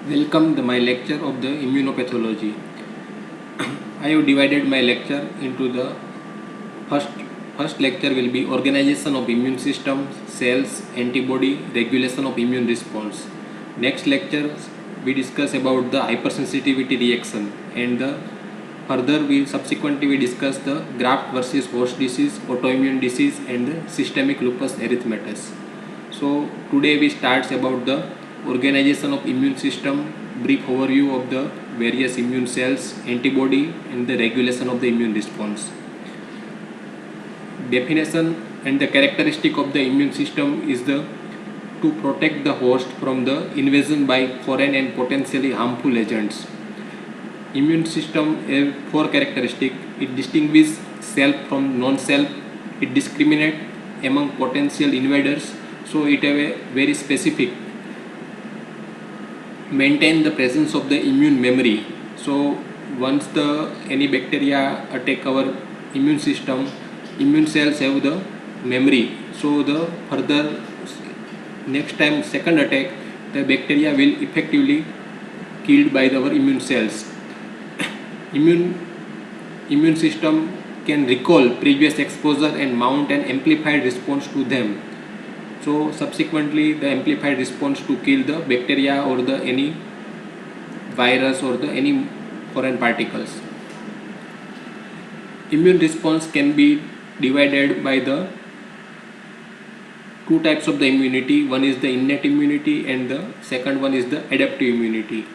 Welcome to my lecture of the immunopathology. I have divided my lecture into the first first lecture will be organization of immune system, cells, antibody, regulation of immune response. Next lecture we discuss about the hypersensitivity reaction, and the further we subsequently we discuss the graft versus host disease, autoimmune disease, and the systemic lupus erythematosus. So today we start about the organization of immune system, brief overview of the various immune cells, antibody, and the regulation of the immune response. Definition and the characteristic of the immune system is the to protect the host from the invasion by foreign and potentially harmful agents. Immune system has four characteristics. It distinguishes self from non-self. It discriminates among potential invaders. So it have a very specific maintain the presence of the immune memory. So once the any bacteria attack our immune system, immune cells have the memory. So the further next time second attack, the bacteria will effectively killed by our immune cells. Immune system can recall previous exposure and mount an amplified response to them. So subsequently the amplified response to kill the bacteria or the any virus or the any foreign particles. Immune response can be divided by the two types of the immunity. One is the innate immunity and the second one is the adaptive immunity.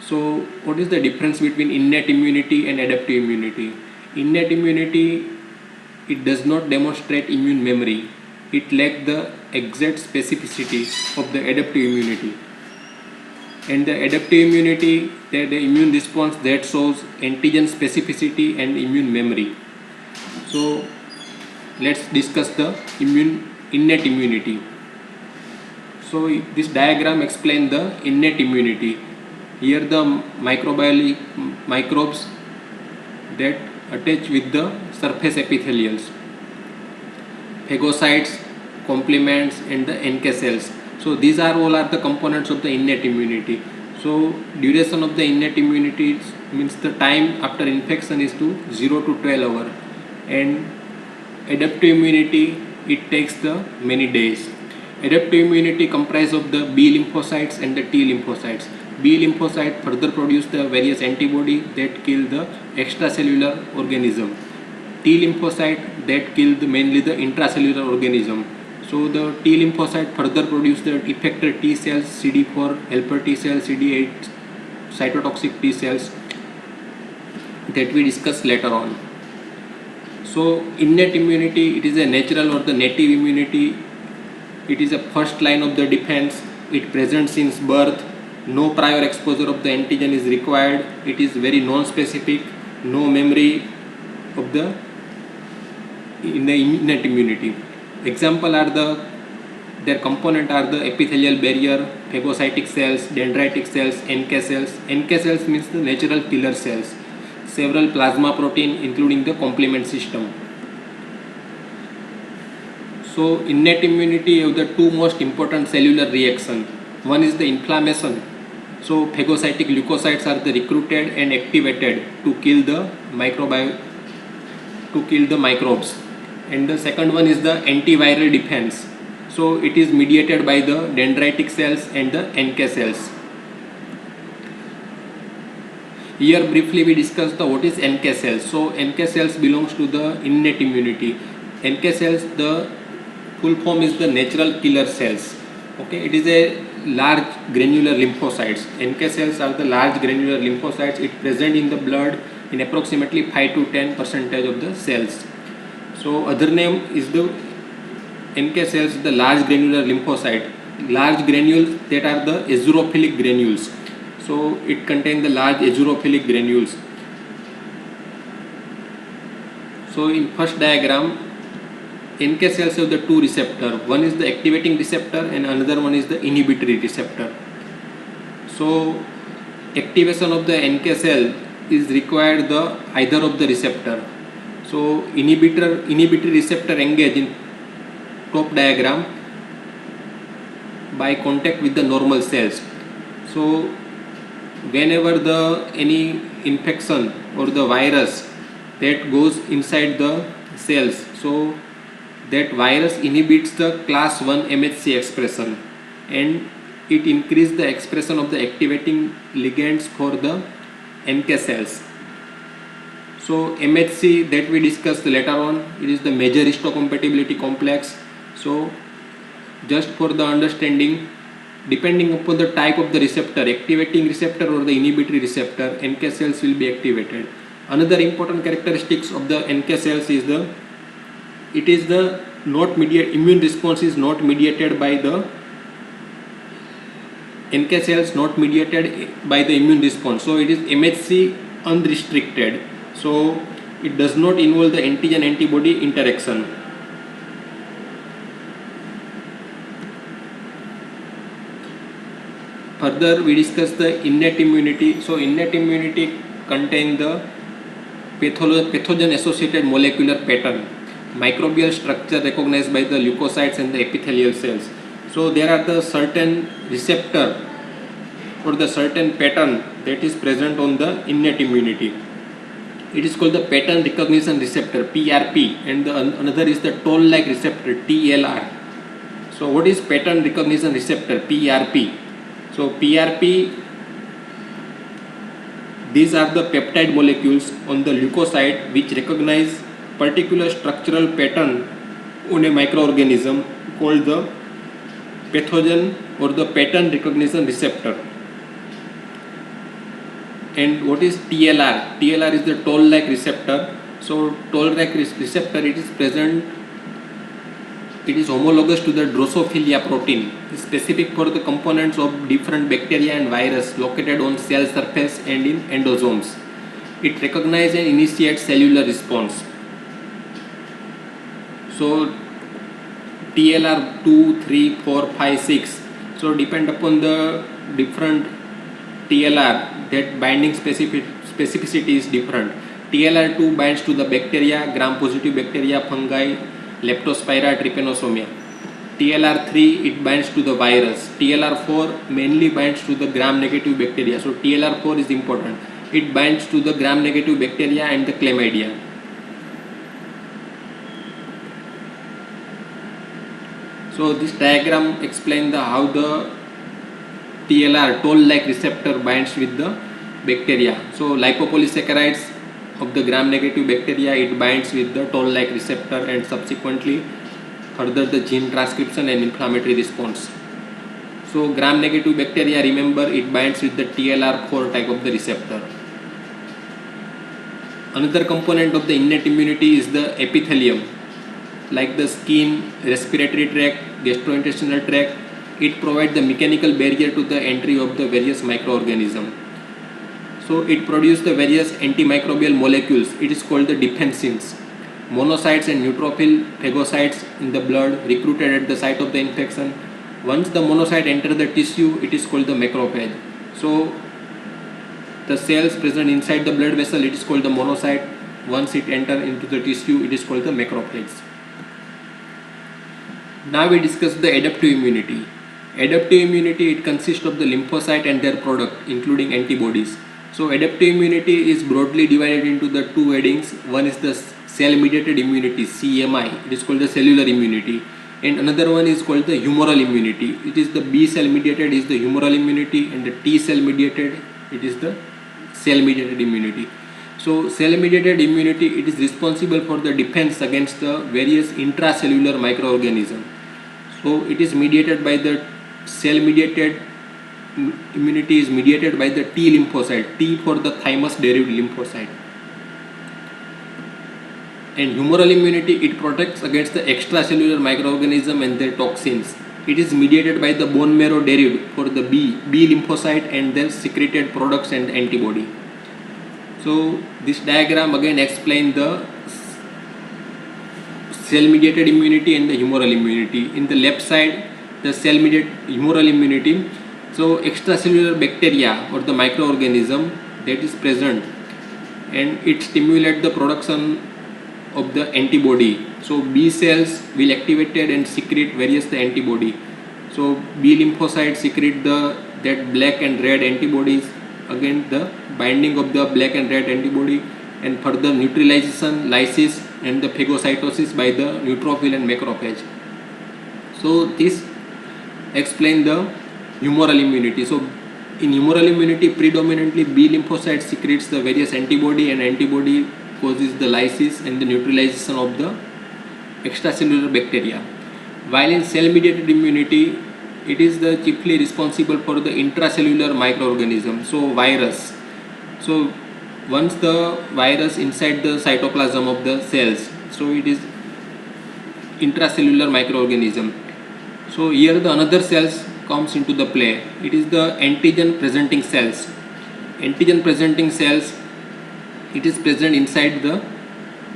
So what is the difference between innate immunity and adaptive immunity? Innate immunity, it does not demonstrate immune memory. It lacks the exact specificity of the adaptive immunity. And the adaptive immunity, the immune response that shows antigen specificity and immune memory. So let's discuss the innate immunity. So this diagram explains the innate immunity. Here the microbes that attach with the surface epithelials, phagocytes, complements, and the NK cells. So these are all are the components of the innate immunity. So duration of the innate immunity means the time after infection is to 0 to 12 hours, and adaptive immunity it takes the many days. Adaptive immunity comprises of the B lymphocytes and the T lymphocytes. B lymphocyte further produce the various antibody that kill the extracellular organism. T lymphocyte that kill mainly the intracellular organism. So the T lymphocyte further produce the effector T cells, CD4 helper T cells, CD8 cytotoxic T cells that we discuss later on. So innate immunity, it is a natural or the native immunity. It is a first line of the defense. It presents since birth. No prior exposure of the antigen is required. It is very non-specific. No memory of the innate immunity. Example are their component are the epithelial barrier, phagocytic cells, dendritic cells, NK cells. NK cells means the natural killer cells. Several plasma protein including the complement system. So innate immunity have the two most important cellular reaction. One is the inflammation. So phagocytic leukocytes are the recruited and activated to kill the microbes. And the second one is the antiviral defense. So it is mediated by the dendritic cells and the NK cells. Here briefly we discuss the what is NK cells. So NK cells belongs to the innate immunity. NK cells, the full form is the natural killer cells. Okay, it is a large granular lymphocytes. NK cells are the large granular lymphocytes. It present in the blood in approximately 5 to 10% of the cells. So other name is the NK cells, the large granular lymphocyte. Large granules that are the eosinophilic granules. So it contains the large eosinophilic granules. So in first diagram, NK cells have the two receptor. One is the activating receptor and another one is the inhibitory receptor. So activation of the NK cell is required the either of the receptor. So inhibitory receptor engage in top diagram by contact with the normal cells. So whenever the any infection or the virus that goes inside the cells, so that virus inhibits the class 1 MHC expression, and it increases the expression of the activating ligands for the NK cells. So MHC that we discussed later on, it is the major histocompatibility complex. So just for the understanding, depending upon the type of the receptor, activating receptor or the inhibitory receptor, NK cells will be activated. Another important characteristics of the NK cells is the immune response is not mediated by the NK cells, not mediated by the immune response. So it is MHC unrestricted. So it does not involve the antigen antibody interaction. Further, we discuss the innate immunity. So innate immunity contains the pathogen associated molecular pattern, microbial structure recognized by the leukocytes and the epithelial cells. So there are the certain receptor or the certain pattern that is present on the innate immunity. It is called the pattern recognition receptor, PRP, and another is the toll-like receptor, TLR. So what is pattern recognition receptor, PRP? So PRP, these are the peptide molecules on the leukocyte which recognize particular structural pattern on a microorganism called the pathogen or the pattern recognition receptor. And what is TLR? TLR is the toll-like receptor. So toll-like receptor, it is present, it is homologous to the Drosophila protein, specific for the components of different bacteria and virus located on cell surface and in endosomes. It recognizes and initiates cellular response. So TLR 2, 3, 4, 5, 6. So depend upon the different TLR, that binding specificity is different. TLR2 binds to the bacteria, gram-positive bacteria, fungi, Leptospira, Trypanosomia. TLR3, it binds to the virus. TLR4 mainly binds to the gram-negative bacteria. So TLR4 is important. It binds to the gram-negative bacteria and the chlamydia. So this diagram explains how the TLR, toll-like receptor, binds with the bacteria. So lipopolysaccharides of the gram-negative bacteria, it binds with the toll-like receptor and subsequently further the gene transcription and inflammatory response. So gram-negative bacteria, remember, it binds with the TLR4 type of the receptor. Another component of the innate immunity is the epithelium, like the skin, respiratory tract, gastrointestinal tract. It provides the mechanical barrier to the entry of the various microorganisms. So it produces the various antimicrobial molecules. It is called the defensins. Monocytes and neutrophil phagocytes in the blood recruited at the site of the infection. Once the monocyte enters the tissue, it is called the macrophage. So the cells present inside the blood vessel, it is called the monocyte. Once it enters into the tissue, it is called the macrophage. Now we discuss the adaptive immunity. Adaptive immunity, it consists of the lymphocyte and their product, including antibodies. So adaptive immunity is broadly divided into the two headings. One is the cell-mediated immunity, CMI. It is called the cellular immunity. And another one is called the humoral immunity. It is the B cell-mediated is the humoral immunity, and the T cell-mediated, it is the cell-mediated immunity. So cell-mediated immunity, it is responsible for the defense against the various intracellular microorganisms. So it is mediated by the cell-mediated immunity is mediated by the T lymphocyte, T for the thymus derived lymphocyte. And humoral immunity, it protects against the extracellular microorganism and their toxins. It is mediated by the bone marrow derived for the B lymphocyte and their secreted products and antibody. So this diagram again explains the cell-mediated immunity and the humoral immunity. In the left side, the cell-mediated humoral immunity. So extracellular bacteria or the microorganism that is present, and it stimulates the production of the antibody. So B cells will activate and secrete various the antibody. So B lymphocytes secrete the that black and red antibodies, again the binding of the black and red antibody, and further neutralization, lysis, and the phagocytosis by the neutrophil and macrophage. So this explain the humoral immunity. So in humoral immunity, predominantly B lymphocyte secretes the various antibody, and antibody causes the lysis and the neutralization of the extracellular bacteria. While in cell-mediated immunity, it is the chiefly responsible for the intracellular microorganism, so virus. So once the virus inside the cytoplasm of the cells, so it is intracellular microorganism. So here the another cells comes into the play. It is the antigen presenting cells. Antigen presenting cells, it is present inside the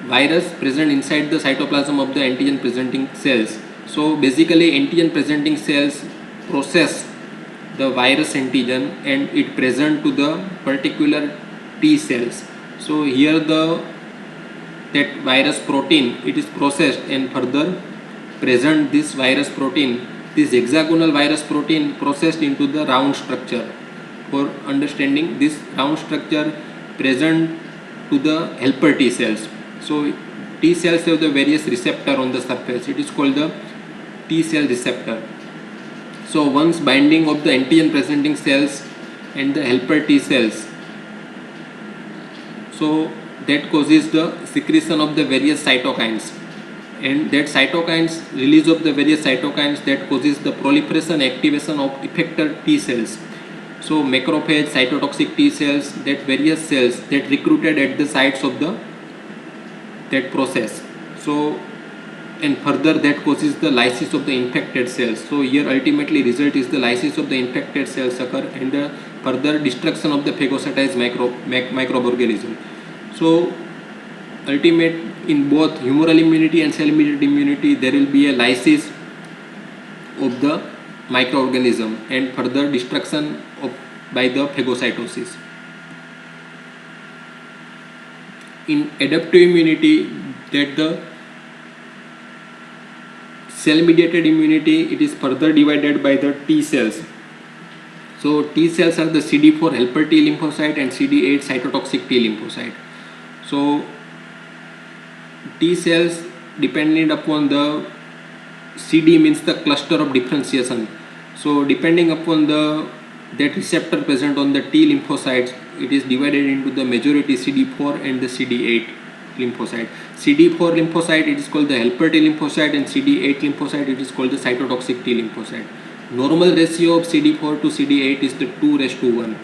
virus, present inside the cytoplasm of the antigen presenting cells. So basically antigen presenting cells process the virus antigen and it present to the particular T cells. So here that virus protein, it is processed and further present this virus protein, this hexagonal virus protein processed into the round structure. For understanding, this round structure present to the helper T cells. So T cells have the various receptor on the surface. It is called the T cell receptor. So once binding of the antigen presenting cells and the helper T cells, so that causes the secretion of the various cytokines, and that cytokines, release of the various cytokines, that causes the proliferation, activation of effector T cells. So macrophage, cytotoxic T cells, that various cells that recruited at the sites of that process. So and further that causes the lysis of the infected cells. So here ultimately result is the lysis of the infected cells occur and the further destruction of the phagocytized microorganism. So ultimate in both humoral immunity and cell-mediated immunity, there will be a lysis of the microorganism and further destruction by the phagocytosis. In adaptive immunity, that the cell-mediated immunity, it is further divided by the T cells. So T cells are the CD4 helper T lymphocyte and CD8 cytotoxic T lymphocyte. So T cells depending upon the CD means the cluster of differentiation. So depending upon that receptor present on the T lymphocytes, it is divided into the majority CD4 and the CD8 lymphocyte. CD4 lymphocyte, it is called the helper T lymphocyte, and CD8 lymphocyte, it is called the cytotoxic T lymphocyte. Normal ratio of CD4 to CD8 is the 2:1.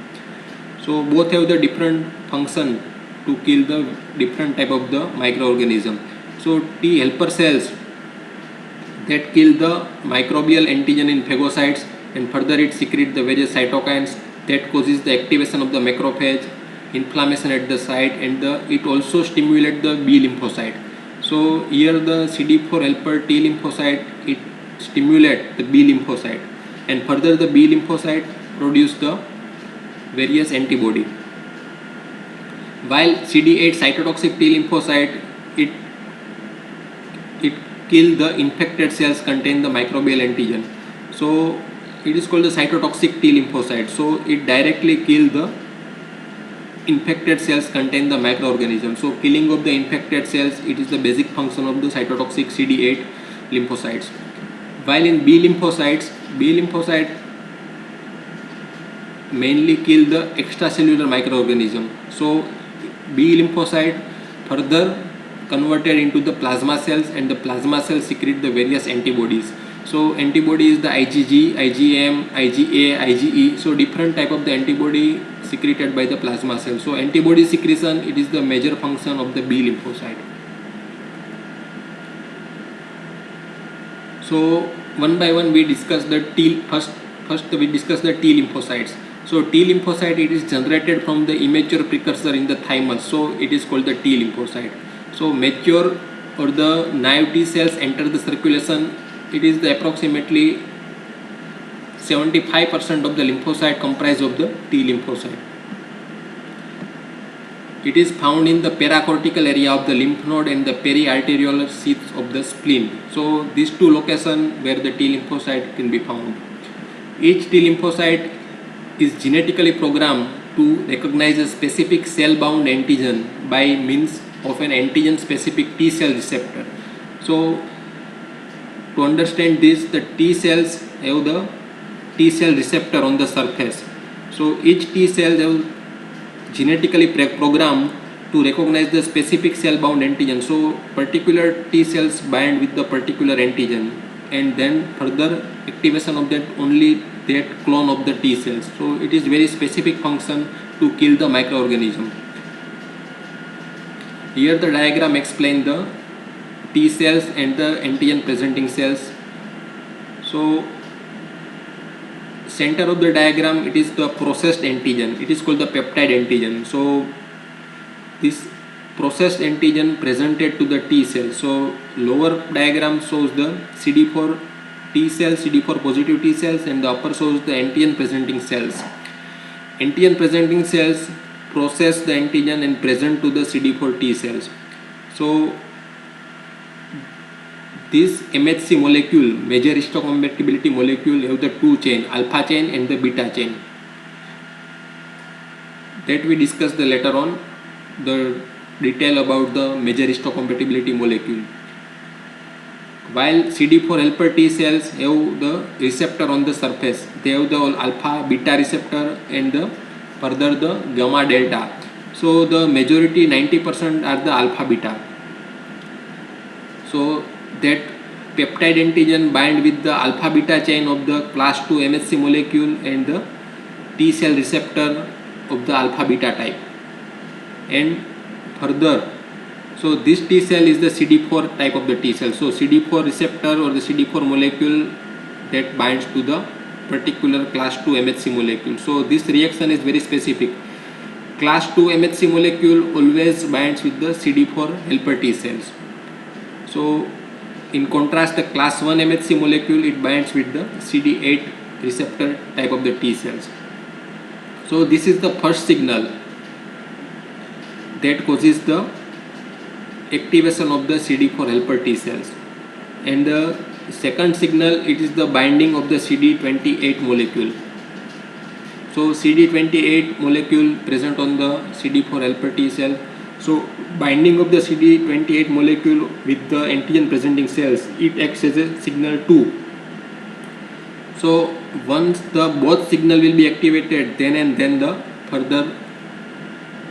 So both have the different function to kill the different type of the microorganism. So T helper cells that kill the microbial antigen in phagocytes, and further it secrete the various cytokines that causes the activation of the macrophage, inflammation at the site, and it also stimulate the B lymphocyte. So here the CD4 helper T lymphocyte, it stimulate the B lymphocyte, and further the B lymphocyte produce the various antibody. While CD8 cytotoxic T lymphocyte, it kill the infected cells contain the microbial antigen. So it is called the cytotoxic T lymphocyte. So it directly kill the infected cells contain the microorganism. So killing of the infected cells, it is the basic function of the cytotoxic CD8 lymphocytes. While in B lymphocyte mainly kill the extracellular microorganism. So B lymphocyte further converted into the plasma cells, and the plasma cells secrete the various antibodies. So antibody is the IgG, IgM, IgA, IgE. So different type of the antibody secreted by the plasma cell. So antibody secretion, it is the major function of the B lymphocyte. So one by one we discuss the T. First we discuss the T lymphocytes. So T lymphocyte, it is generated from the immature precursor in the thymus. So it is called the T lymphocyte. So mature or the naive T cells enter the circulation. It is the approximately 75% of the lymphocyte comprised of the T lymphocyte. It is found in the paracortical area of the lymph node and the periarteriolar sheaths of the spleen. So these two locations where the T lymphocyte can be found. Each T lymphocyte is genetically programmed to recognize a specific cell-bound antigen by means of an antigen-specific T cell receptor. So, to understand this, the T cells have the T cell receptor on the surface. So, each T cell have genetically programmed to recognize the specific cell-bound antigen. So, particular T cells bind with the particular antigen, and then further activation of that only that clone of the T cells. So, it is very specific function to kill the microorganism. Here the diagram explains the T cells and the antigen presenting cells. So, center of the diagram, it is the processed antigen. It is called the peptide antigen. So, this processed antigen presented to the T cell. So, lower diagram shows the CD4 T cells, CD4 positive T cells, and the upper shows the antigen presenting cells. Antigen presenting cells process the antigen and present to the CD4 T cells. So, this MHC molecule, major histocompatibility molecule, have the two chain, alpha chain and the beta chain. That we discuss the later on, the detail about the major histocompatibility molecule. While CD4 helper T cells have the receptor on the surface, they have the alpha beta receptor and the further the gamma delta. So the majority 90% are the alpha beta. So that peptide antigen bind with the alpha beta chain of the class 2 MHC molecule and the T cell receptor of the alpha beta type. And further, so this T cell is the CD4 type of the T cell. So CD4 receptor or the CD4 molecule that binds to the particular class 2 MHC molecule. So this reaction is very specific. Class 2 MHC molecule always binds with the CD4 helper T cells. So in contrast, the class 1 MHC molecule, it binds with the CD8 receptor type of the T cells. So this is the first signal that causes the activation of the CD4 helper T cells, and the second signal, it is the binding of the CD28 molecule. So CD28 molecule present on the CD4 helper T cell. So binding of the CD28 molecule with the antigen presenting cells, it acts as a signal 2. So once the both signal will be activated, then the further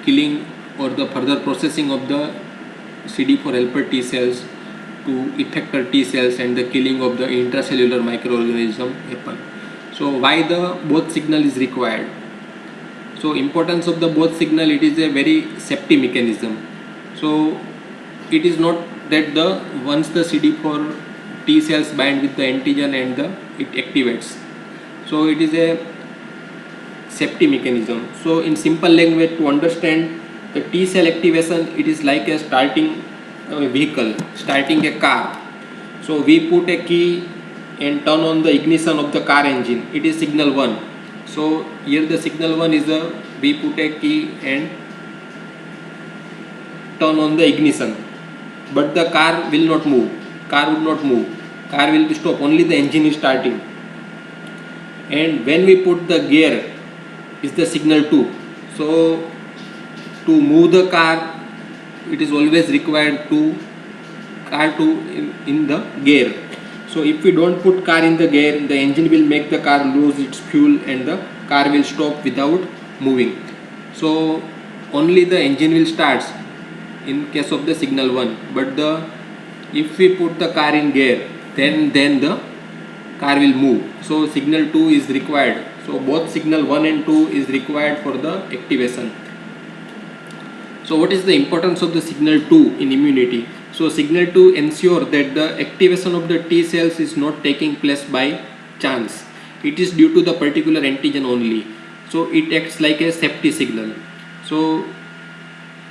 killing or the further processing of the CD4 helper T cells to effector T cells and the killing of the intracellular microorganism happen. So why the both signal is required? So importance of the both signal, it is a very safety mechanism. So it is not that the once the CD4 T cells bind with the antigen and it activates. So it is a safety mechanism. So in simple language, to understand the T cell activation, it is like a starting a vehicle, starting a car. So we put a key and turn on the ignition of the car engine. It is signal 1. So here the signal 1 is we put a key and turn on the ignition, but the car will not move. Car would not move. Car will be stopped. Only the engine is starting. And when we put the gear, is the signal 2. So to move the car, it is always required to car to in the gear. So if we don't put car in the gear, the engine will make the car lose its fuel and the car will stop without moving. So only the engine will start in case of the signal 1, but if we put the car in gear, then the car will move. So signal 2 is required. So both signal 1 and 2 is required for the activation. So what is the importance of the signal 2 in immunity? So signal 2 ensure that the activation of the T cells is not taking place by chance. It is due to the particular antigen only. So it acts like a safety signal. So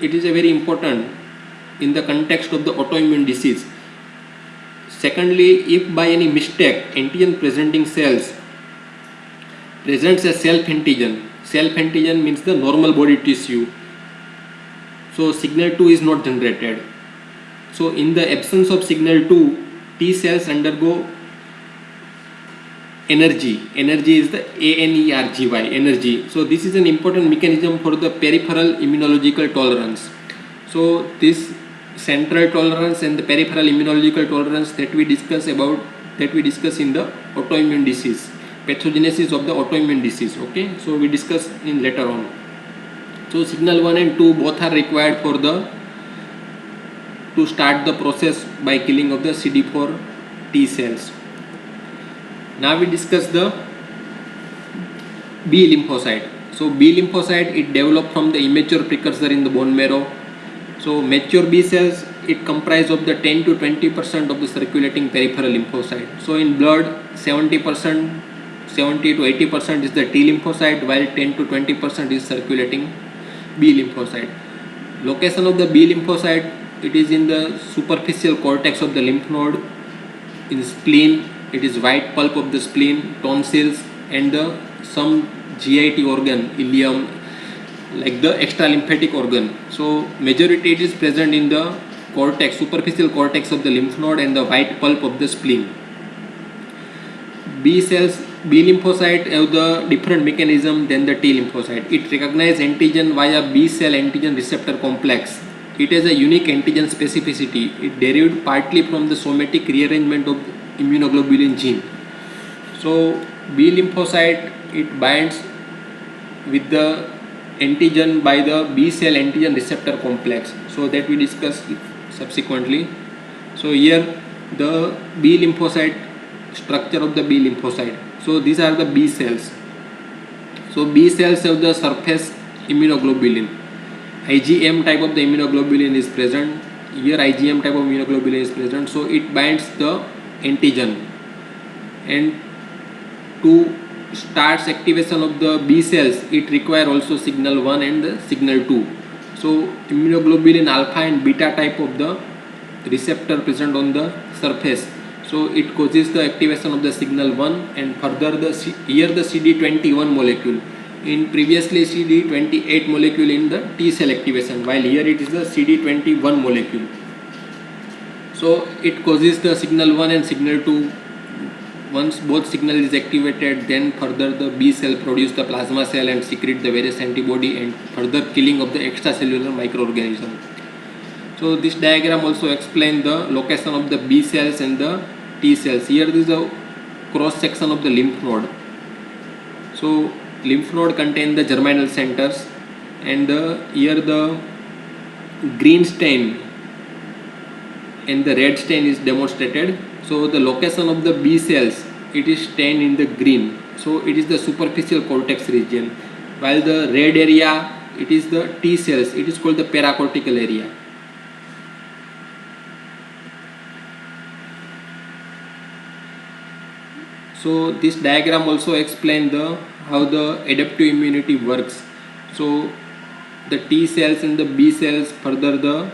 it is a very important in the context of the autoimmune disease. Secondly, if by any mistake antigen presenting cells presents a self-antigen means the normal body tissue. So signal 2 is not generated. So in the absence of signal 2, T cells undergo Energy is the ANERGY, energy. So this is an important mechanism for the peripheral immunological tolerance. So this central tolerance and the peripheral immunological tolerance that we discuss in the autoimmune disease, pathogenesis of the autoimmune disease. Okay, so we discuss in later on. So signal 1 and 2 both are required for to start the process by killing of the CD4 T cells. Now we discuss the B lymphocyte. So B lymphocyte, it developed from the immature precursor in the bone marrow. So mature B cells, it comprise of the 10 to 20% of the circulating peripheral lymphocyte. So in blood, 70 to 80% is the T lymphocyte, while 10 to 20% is circulating B lymphocyte. Location of the B lymphocyte, it is in the superficial cortex of the lymph node, in spleen. It is white pulp of the spleen, tonsils, and some GIT organ, ileum, like the extra lymphatic organ. So majority it is present in the cortex, superficial cortex of the lymph node and the white pulp of the spleen. B lymphocyte have the different mechanism than the T lymphocyte. It recognizes antigen via B cell antigen receptor complex. It has a unique antigen specificity. It derived partly from the somatic rearrangement of immunoglobulin gene. So B lymphocyte, it binds with the antigen by the B cell antigen receptor complex. So that we discuss subsequently. So here the B lymphocyte, structure of the B lymphocyte. So these are the B cells. So B cells have the surface immunoglobulin. IgM type of the immunoglobulin is present. Here IgM type of immunoglobulin is present. So it binds the antigen, and to start activation of the B cells, it require also signal 1 and the signal 2. So immunoglobulin alpha and beta type of the receptor present on the surface. So it causes the activation of the signal 1, and further here the CD21 molecule. In previously CD28 molecule in the T cell activation, while here it is the CD21 molecule. So it causes the signal 1 and signal 2. Once both signal is activated, then further the B cell produce the plasma cell and secrete the various antibody, and further killing of the extracellular microorganism. So this diagram also explains the location of the B cells and the T cells. Here this is a cross section of the lymph node. So lymph node contain the germinal centers, and here the green stain and the red stain is demonstrated. So the location of the B cells, it is stained in the green. So it is the superficial cortex region, while the red area, it is the T cells. It is called the paracortical area. So this diagram also explains how the adaptive immunity works. So the T cells and the B cells further the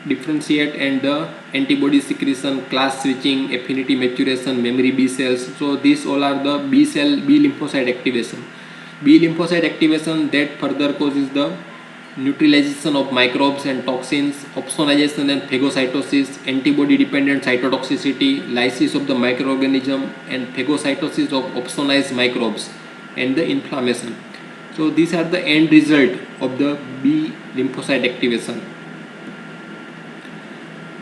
differentiate, and the antibody secretion, class switching, affinity maturation, memory B cells. So these all are the B lymphocyte activation. B lymphocyte activation that further causes the neutralization of microbes and toxins, opsonization and phagocytosis, antibody dependent cytotoxicity, lysis of the microorganism, and phagocytosis of opsonized microbes, and the inflammation. So these are the end result of the B lymphocyte activation.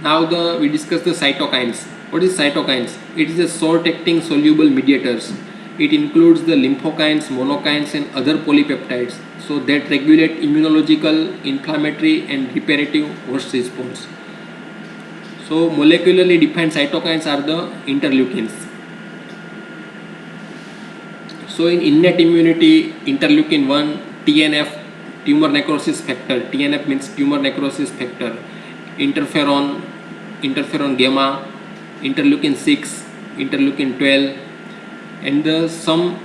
Now we discuss the cytokines. What is cytokines? It is a short-acting soluble mediators. It includes the lymphokines, monokines, and other polypeptides, so that regulate immunological, inflammatory, and reparative host response. So molecularly defined cytokines are the interleukins. So in innate immunity, interleukin 1, TNF, tumor necrosis factor. TNF means tumor necrosis factor. Interferon gamma, interleukin 6, interleukin 12, and some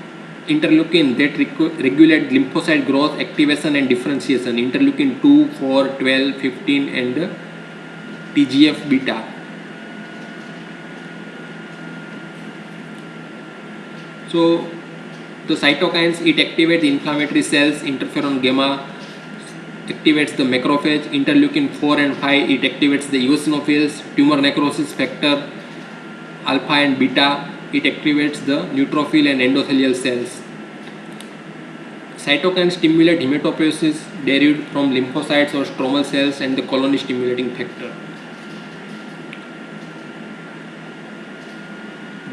interleukin that regulate lymphocyte growth, activation, and differentiation. Interleukin 2, 4, 12, 15, and TGF beta. So the cytokines, it activates inflammatory cells. Interferon gamma activates the macrophage. Interleukin 4 and 5, it activates the eosinophils. Tumor necrosis factor alpha and beta it activates the neutrophil and endothelial cells. Cytokines stimulate hematopoiesis derived from lymphocytes or stromal cells and the colony stimulating factor.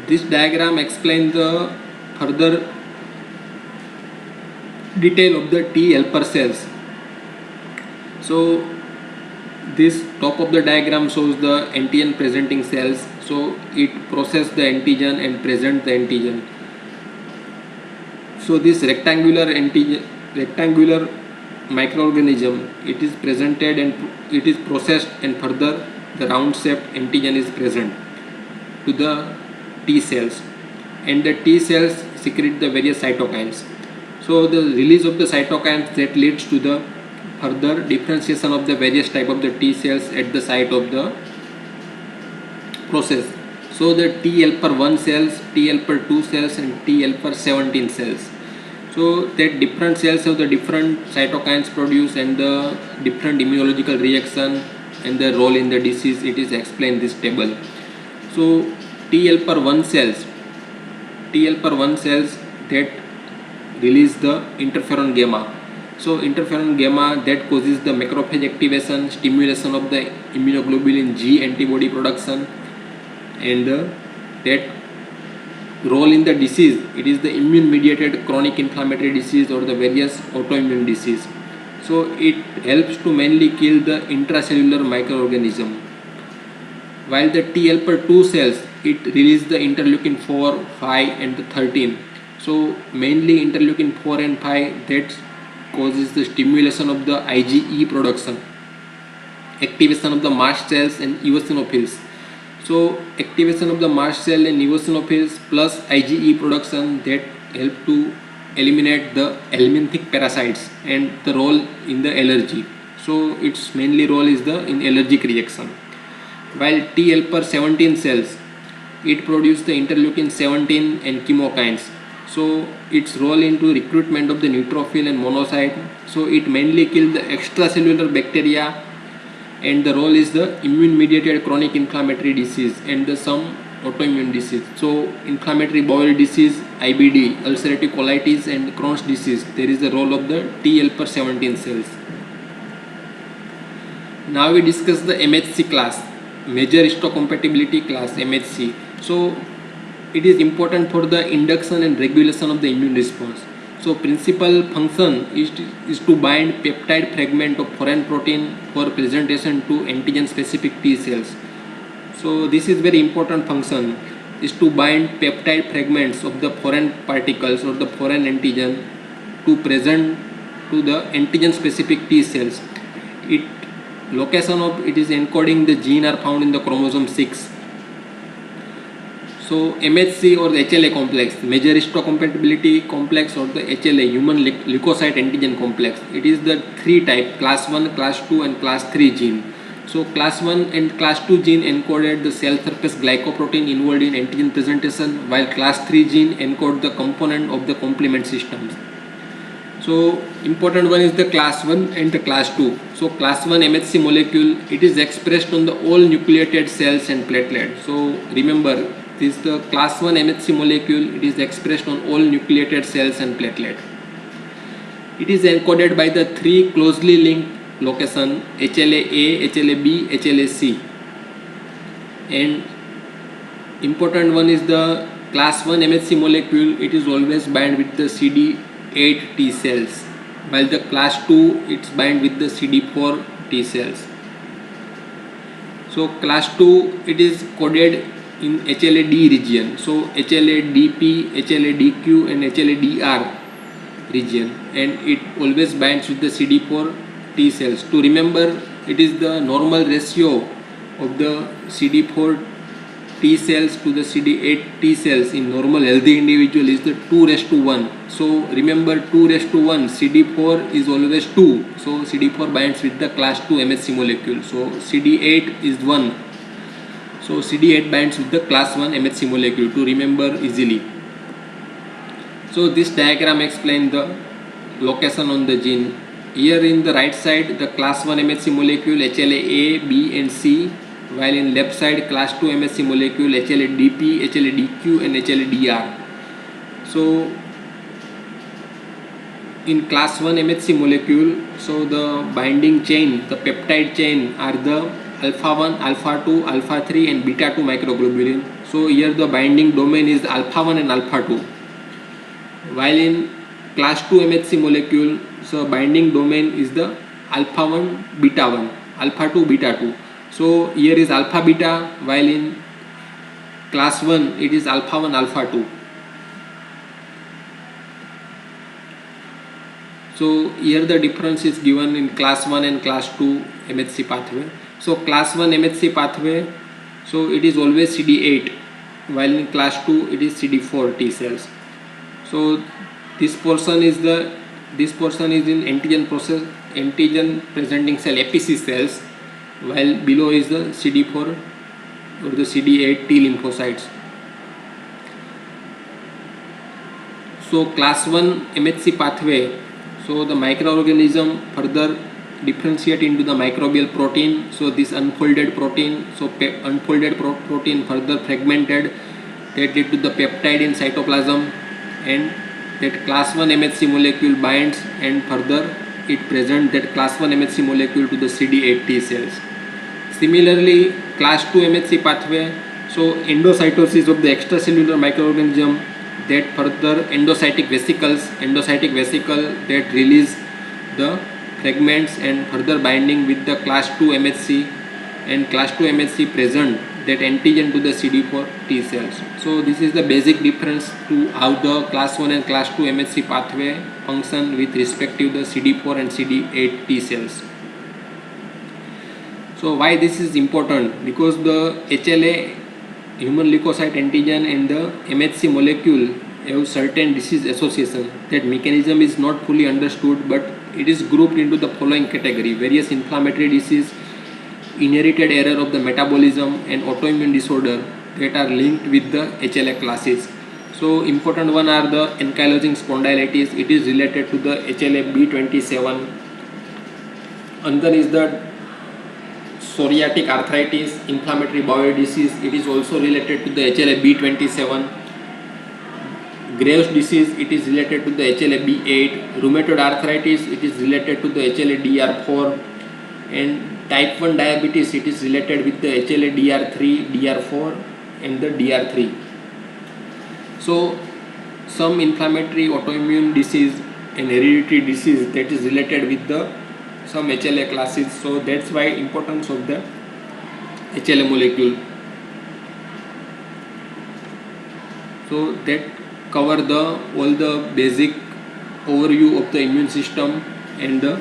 This diagram explains the further detail of the T helper cells. So this top of the diagram shows the antigen presenting cells. So it processes the antigen and present the antigen. So this rectangular microorganism, it is presented and it is processed, and further the round shaped antigen is present to the T cells, and the T cells secrete the various cytokines. So the release of the cytokines that leads to the further differentiation of the various type of the T cells at the site of the process. So the T helper 1 cells, T helper 2 cells and T helper 17 cells. So that different cells have the different cytokines produced and the different immunological reaction and the role in the disease, it is explained in this table. So T helper 1 cells that release the interferon gamma. So interferon gamma that causes the macrophage activation, stimulation of the immunoglobulin G antibody production, and that role in the disease, it is the immune mediated chronic inflammatory disease or the various autoimmune disease. So it helps to mainly kill the intracellular microorganism. While the T helper 2 cells, it releases the interleukin 4, 5 and the 13. So mainly interleukin 4 and 5 that causes the stimulation of the IgE production, activation of the mast cells and eosinophils. So activation of the mast cell and eosinophils plus IgE production that help to eliminate the helminthic parasites and the role in the allergy. So its mainly role is the in allergic reaction. While T helper 17 cells, it produces the interleukin 17 and chemokines. So its role into recruitment of the neutrophil and monocyte. So it mainly kills the extracellular bacteria, and the role is the immune mediated chronic inflammatory disease and the some autoimmune disease. So inflammatory bowel disease, IBD, ulcerative colitis and Crohn's disease, there is the role of the T helper 17 cells. Now we discuss the MHC class, major histocompatibility class, MHC. So it is important for the induction and regulation of the immune response. So principal function is to bind peptide fragment of foreign protein for presentation to antigen specific T cells. So this is very important function, is to bind peptide fragments of the foreign particles or the foreign antigen to present to the antigen specific T cells. It location of it is encoding the gene are found in the chromosome 6. So MHC or the HLA complex, major histocompatibility complex or the HLA, human leukocyte antigen complex, it is the 3 type, class 1, class 2 and class 3 gene. So class 1 and class 2 gene encoded the cell surface glycoprotein involved in antigen presentation, while class 3 gene encode the component of the complement systems. So important one is the class 1 and the class 2. So class 1 MHC molecule, it is expressed on the all nucleated cells and platelets. So remember, this is the class 1 MHC molecule, it is expressed on all nucleated cells and platelet. It is encoded by the 3 closely linked location, HLA-A, HLA-B, HLA-C. And important one is the class 1 MHC molecule, it is always bind with the CD8 T cells, while the class 2 it's bind with the CD4 T cells. So class 2 it is coded in HLA-D region. So HLA-DP, HLA-DQ and HLA-DR region, and it always binds with the CD4 T cells. To remember, it is the normal ratio of the CD4 T cells to the CD8 T cells in normal healthy individual is the 2:1. So remember 2:1, CD4 is always 2. So CD4 binds with the class 2 MHC molecule. So CD8 is 1. So CD8 binds with the class 1 MHC molecule, to remember easily. So this diagram explains the location on the gene. Here in the right side, the class 1 MHC molecule HLA-A, B and C while in left side class 2 MHC molecule HLA-DP, HLA-DQ and HLA-DR. So in class 1 MHC molecule, so the binding chain, the peptide chain are the alpha 1, alpha 2, alpha 3 and beta 2 microglobulin. So here the binding domain is alpha 1 and alpha 2. While in class 2 MHC molecule, so binding domain is the alpha 1, beta 1, alpha 2, beta 2. So here is alpha beta, while in class 1 it is alpha 1, alpha 2. So here the difference is given in class 1 and class 2 MHC pathway. So class 1 MHC pathway, so it is always CD8, while in class 2 it is CD4 T cells. So this portion is in antigen presenting cell APC cells, while below is the CD4 or the CD8 T lymphocytes. So class 1 MHC pathway, so the microorganism further differentiate into the microbial protein. So this unfolded protein, protein further fragmented, that lead to the peptide in cytoplasm, and that class 1 MHC molecule binds and further it presents that class 1 MHC molecule to the CD8 T cells. Similarly, class 2 MHC pathway, so endocytosis of the extracellular microorganism, that further endocytic vesicle that release the fragments and further binding with the class 2 MHC, and class 2 MHC present that antigen to the CD4 T cells. So this is the basic difference to how the class 1 and class 2 MHC pathway function with respect to the CD4 and CD8 T cells. So why this is important? Because the HLA, human leukocyte antigen, and the MHC molecule have certain disease association. That mechanism is not fully understood, but it is grouped into the following category: various inflammatory disease, inherited error of the metabolism, and autoimmune disorder that are linked with the HLA classes. So important one are the ankylosing spondylitis, it is related to the HLA-B27. Another is the psoriatic arthritis, inflammatory bowel disease, it is also related to the HLA-B27. Graves' disease, it is related to the HLA-B8. Rheumatoid arthritis, it is related to the HLA-DR4. And type 1 diabetes, it is related with the HLA-DR3, DR4 and the DR3. So some inflammatory autoimmune disease and hereditary disease that is related with the some HLA classes. So that's why importance of the HLA molecule. So that cover all the basic overview of the immune system and the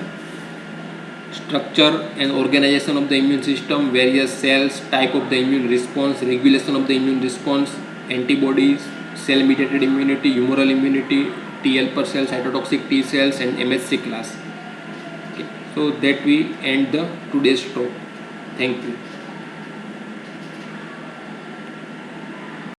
structure and organization of the immune system, various cells, type of the immune response, regulation of the immune response, antibodies, cell mediated immunity, humoral immunity, T helper cells, cytotoxic T cells and MHC class. Okay. So that we end the today's talk. Thank you.